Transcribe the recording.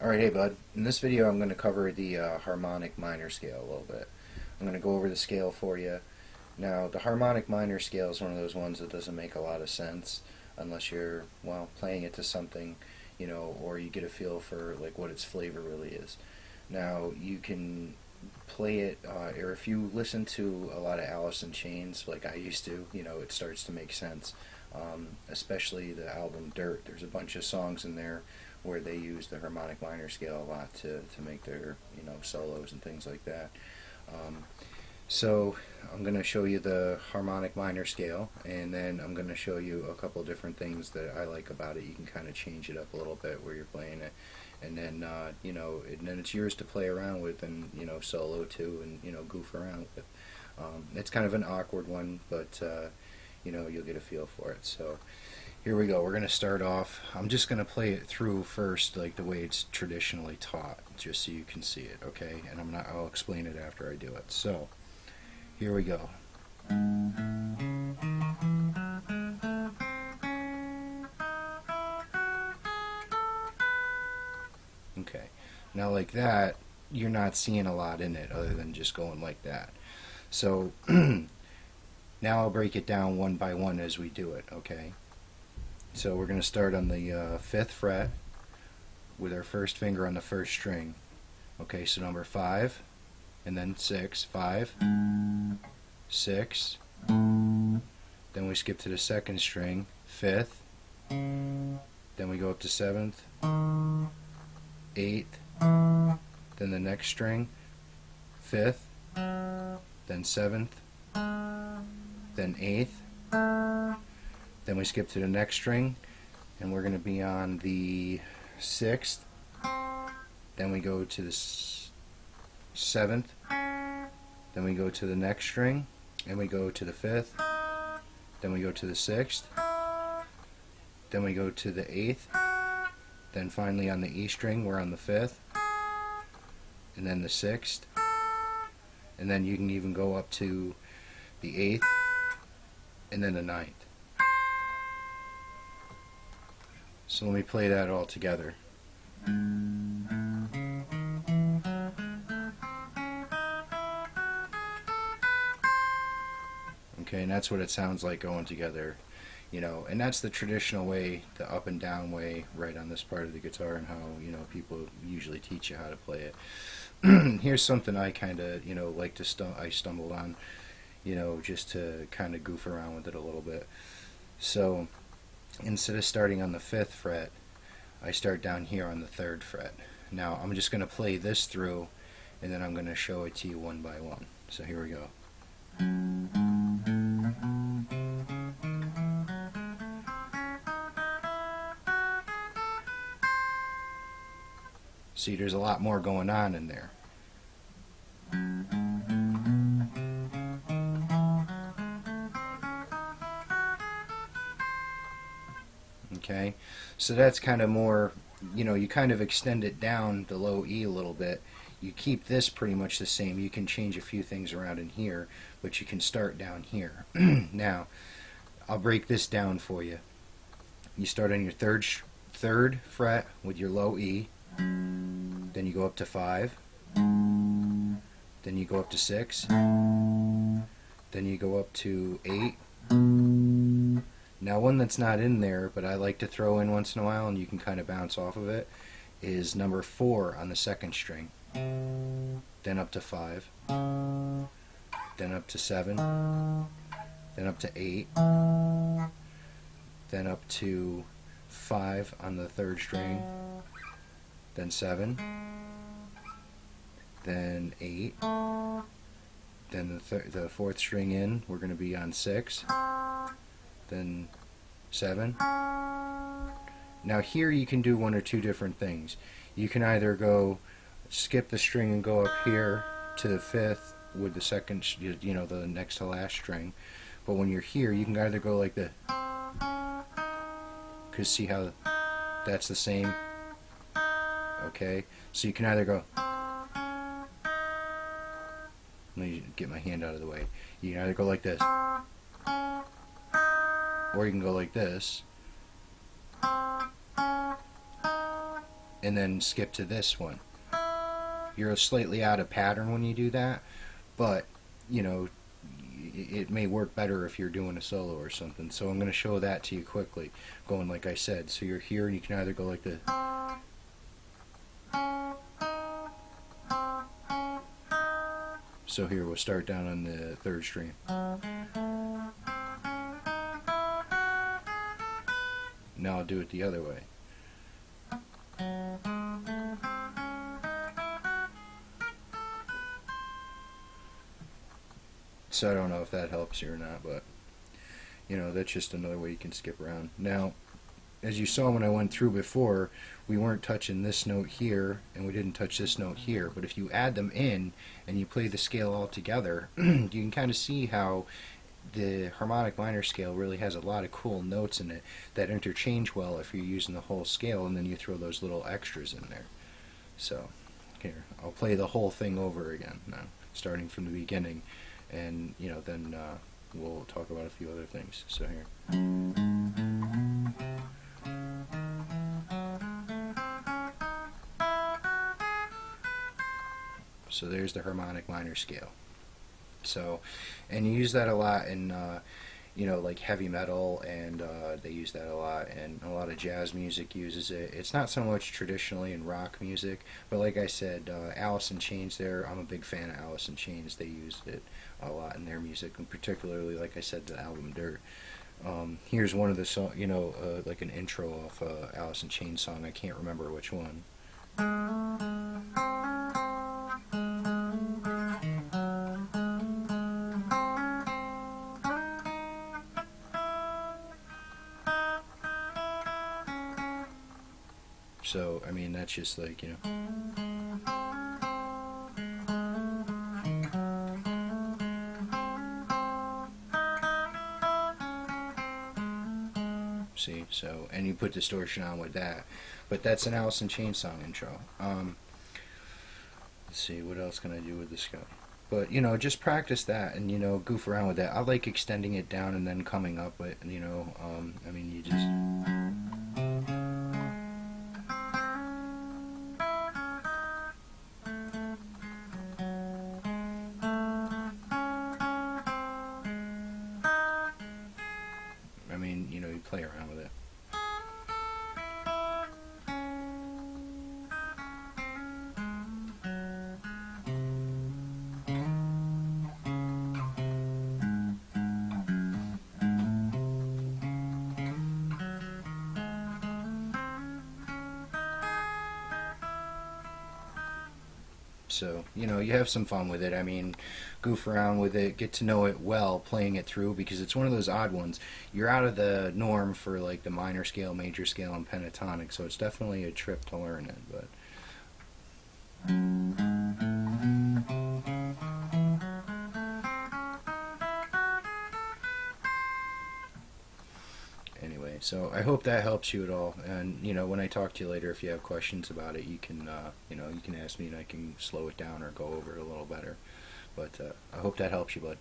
Alright, hey bud. In this video I'm going to cover the harmonic minor scale a little bit. I'm going to go over the scale for you. Now, the harmonic minor scale is one of those ones that doesn't make a lot of sense unless you're, well, playing it to something, or you get a feel for like what its flavor really is. Now, you can play it, or if you listen to a lot of Alice in Chains, like I used to, it starts to make sense. Especially the album Dirt. There's a bunch of songs in there where they use the harmonic minor scale a lot to make their solos and things like that. So I'm going to show you the harmonic minor scale, and then I'm going to show you a couple different things that I like about it. You can kind of change it up a little bit where you're playing it, and then and then it's yours to play around with and solo too, and goof around with. It's kind of an awkward one, but you'll get a feel for it. So here we go. We're going to start off. I'm just going to play it through first, like the way it's traditionally taught, just so you can see it, okay? And I'll explain it after I do it. So here we go. Okay. Now like that, you're not seeing a lot in it other than just going like that. So now I'll break it down one by one as we do it, okay? So we're going to start on the 5th fret with our first finger on the first string. Okay, so number 5, and then 6, 5, 6, then we skip to the 2nd string, 5th, then we go up to 7th, 8th, then the next string, 5th, then 7th, then 8th, then we skip to the next string, and we're going to be on the 6th, then we go to the 7th, then we go to the next string, and we go to the 5th, then we go to the 6th, then we go to the 8th, then finally on the E string we're on the 5th, and then the 6th, and then you can even go up to the 8th, and then the 9th. So let me play that all together. Okay, and that's what it sounds like going together, and that's the traditional way, the up and down way, right on this part of the guitar, and how, people usually teach you how to play it. Here's something I kind of, like to I stumbled on, just to kind of goof around with it a little bit. So instead of starting on the 5th fret, I start down here on the 3rd fret. Now I'm just going to play this through, and then I'm going to show it to you one by one. So here we go. See, there's a lot more going on in there. Okay, so that's kind of more, you kind of extend it down the low E a little bit. You keep this pretty much the same. You can change a few things around in here, but you can start down here. Now, I'll break this down for you. You start on your third fret with your low E, then you go up to 5, then you go up to 6, then you go up to 8. Now, one that's not in there, but I like to throw in once in a while, and you can kind of bounce off of it, is number 4 on the 2nd string. Then up to 5, then up to 7, then up to 8, then up to 5 on the 3rd string, then 7, then 8, then the 4th string in, we're going to be on 6, then 7. Now here you can do one or two different things. You can either go skip the string and go up here to the 5th with the 2nd, the next to last string. But when you're here, you can either go like this, because see how that's the same. Okay, so you can either go, let me get my hand out of the way. You can either go like this, or you can go like this, and then skip to this one. You're slightly out of pattern when you do that, but you know, it may work better if you're doing a solo or something. So I'm going to show that to you quickly, going like I said. So you're here and you can either go like this. So here we'll start down on the third string. Now I'll do it the other way. So I don't know if that helps you or not, but you know, that's just another way you can skip around. Now, as you saw when I went through before, we weren't touching this note here and we didn't touch this note here, but if you add them in and you play the scale all together, you can kind of see how the harmonic minor scale really has a lot of cool notes in it that interchange well if you're using the whole scale, and then you throw those little extras in there. So here, I'll play the whole thing over again now, starting from the beginning, and you know, then we'll talk about a few other things. So here. So there's the harmonic minor scale. So, and you use that a lot in, you know, like heavy metal, and they use that a lot, and a lot of jazz music uses it. It's not so much traditionally in rock music, but like I said, Alice in Chains there, I'm a big fan of Alice in Chains. They used it a lot in their music, and particularly, like I said, the album Dirt. Here's one of the songs, you know, like an intro off Alice in Chains song. I can't remember which one. So, I mean, that's just like, you know. See, so, and you put distortion on with that. But that's an Alice in Chains song intro. Let's see, what else can I do with this guy? But, you know, just practice that and, you know, goof around with that. I like extending it down and then coming up with, you know, I mean, you just... I mean, you know, you play around with it. So, you know, you have some fun with it. I mean, goof around with it, get to know it well, playing it through, because it's one of those odd ones. You're out of the norm for, like, the minor scale, major scale, and pentatonic, so it's definitely a trip to learn it, but... Anyway, so I hope that helps you at all, and you know, when I talk to you later, if you have questions about it, you can you know, you can ask me and I can slow it down or go over it a little better. But I hope that helps you, bud.